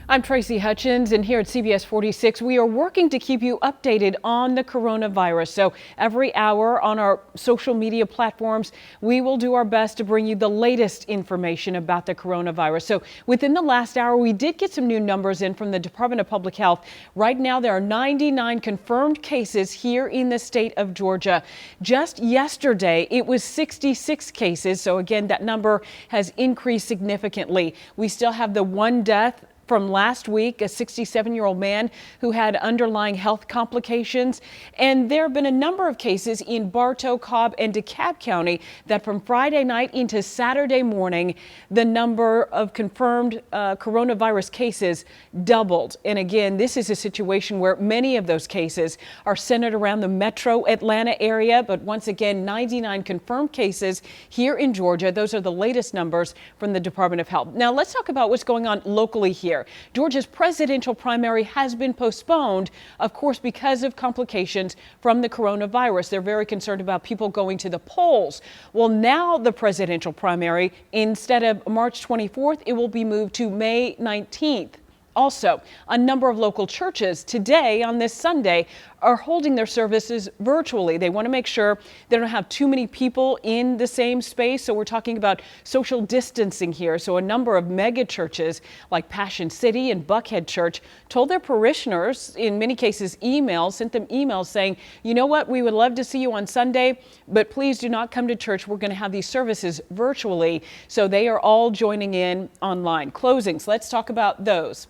I'm Tracy Hutchins, and here at CBS 46, we are working to keep you updated on the coronavirus. So every hour on our social media platforms, we will do our best to bring you the latest information about the coronavirus. So within the last hour, we did get some new numbers in from the Department of Public Health. Right now, there are 99 confirmed cases here in the state of Georgia. Just yesterday, it was 66 cases. So again, that number has increased significantly. We still have the one death from last week, a 67-year-old man who had underlying health complications. And there have been a number of cases in Bartow, Cobb, and DeKalb County that from Friday night into Saturday morning, the number of confirmed coronavirus cases doubled. And again, this is a situation where many of those cases are centered around the metro Atlanta area. But once again, 99 confirmed cases here in Georgia. Those are the latest numbers from the Department of Health. Now let's talk about what's going on locally here. Georgia's presidential primary has been postponed, of course, because of complications from the coronavirus. They're very concerned about people going to the polls. Well, now the presidential primary, instead of March 24th, it will be moved to May 19th. Also, a number of local churches today on this Sunday are holding their services virtually. They want to make sure they don't have too many people in the same space. So we're talking about social distancing here. So a number of mega churches like Passion City and Buckhead Church told their parishioners, in many cases sent them emails saying, you know what, we would love to see you on Sunday, but please do not come to church. We're going to have these services virtually. So they are all joining in online. Closings, let's talk about those.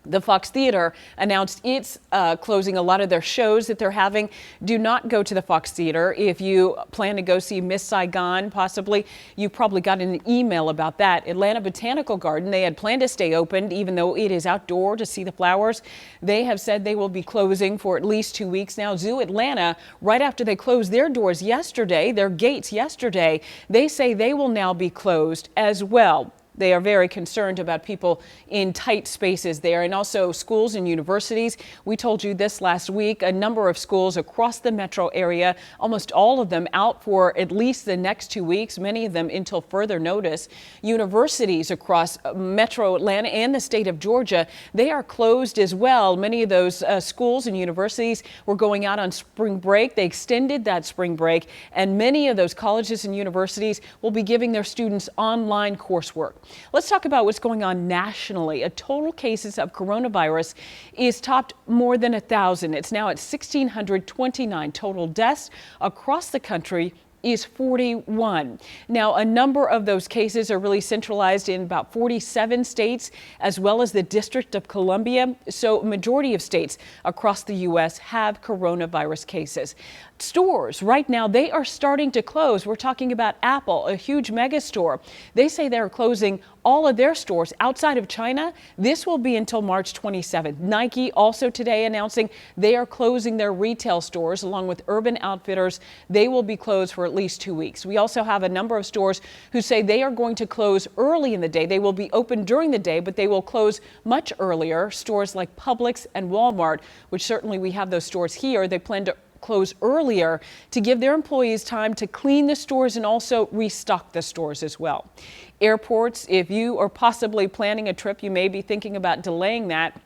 The Fox Theater announced it's closing a lot of their shows that they're having. Do not go to the Fox Theater. If you plan to go see Miss Saigon, possibly, you probably got an email about that. Atlanta Botanical Garden, they had planned to stay open, even though it is outdoor to see the flowers. They have said they will be closing for at least 2 weeks now. Zoo Atlanta, right after they closed their doors yesterday, their gates yesterday, they say they will now be closed as well. They are very concerned about people in tight spaces there, and also schools and universities. We told you this last week, a number of schools across the metro area, almost all of them out for at least the next 2 weeks, many of them until further notice. Universities across metro Atlanta and the state of Georgia, they are closed as well. Many of those schools and universities were going out on spring break. They extended that spring break, and many of those colleges and universities will be giving their students online coursework. Let's talk about what's going on nationally. A total cases of coronavirus is topped more than 1,000. It's now at 1,629. Total deaths across the country is 41. Now, a number of those cases are really centralized in about 47 states, as well as the District of Columbia. So majority of states across the U.S. have coronavirus cases. Stores right now, they are starting to close. We're talking about Apple, a huge mega store. They say they're closing all of their stores outside of China. This will be until March 27th. Nike also today announcing they are closing their retail stores along with Urban Outfitters. They will be closed for at least 2 weeks. We also have a number of stores who say they are going to close early in the day. They will be open during the day, but they will close much earlier. Stores like Publix and Walmart, which certainly we have those stores here, they plan to close earlier to give their employees time to clean the stores and also restock the stores as well. Airports, if you are possibly planning a trip, you may be thinking about delaying that,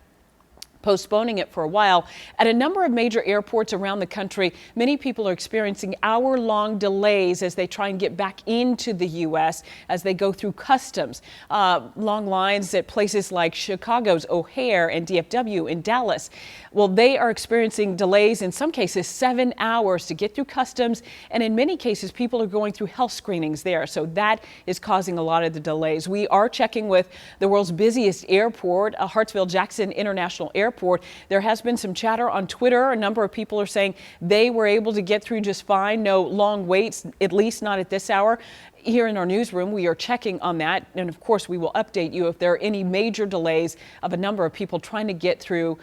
postponing it for a while. At a number of major airports around the country, many people are experiencing hour-long delays as they try and get back into the U.S. as they go through customs. Long lines at places like Chicago's O'Hare and DFW in Dallas. Well, they are experiencing delays, in some cases 7 hours to get through customs, and in many cases people are going through health screenings there. So that is causing a lot of the delays. We are checking with the world's busiest airport, Hartsfield-Jackson International Airport. There has been some chatter on Twitter. A number of people are saying they were able to get through just fine. No long waits, at least not at this hour. Here in our newsroom, we are checking on that. And of course, we will update you if there are any major delays of a number of people trying to get through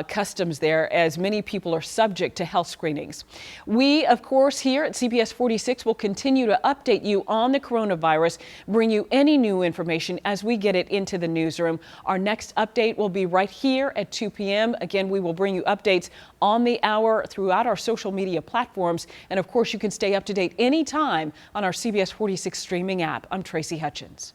customs there, as many people are subject to health screenings. We, of course, here at CBS 46 will continue to update you on the coronavirus, bring you any new information as we get it into the newsroom. Our next update will be right here at 2 p.m. Again, we will bring you updates on the hour throughout our social media platforms. And of course, you can stay up to date anytime on our CBS 46 streaming app. I'm Tracy Hutchins.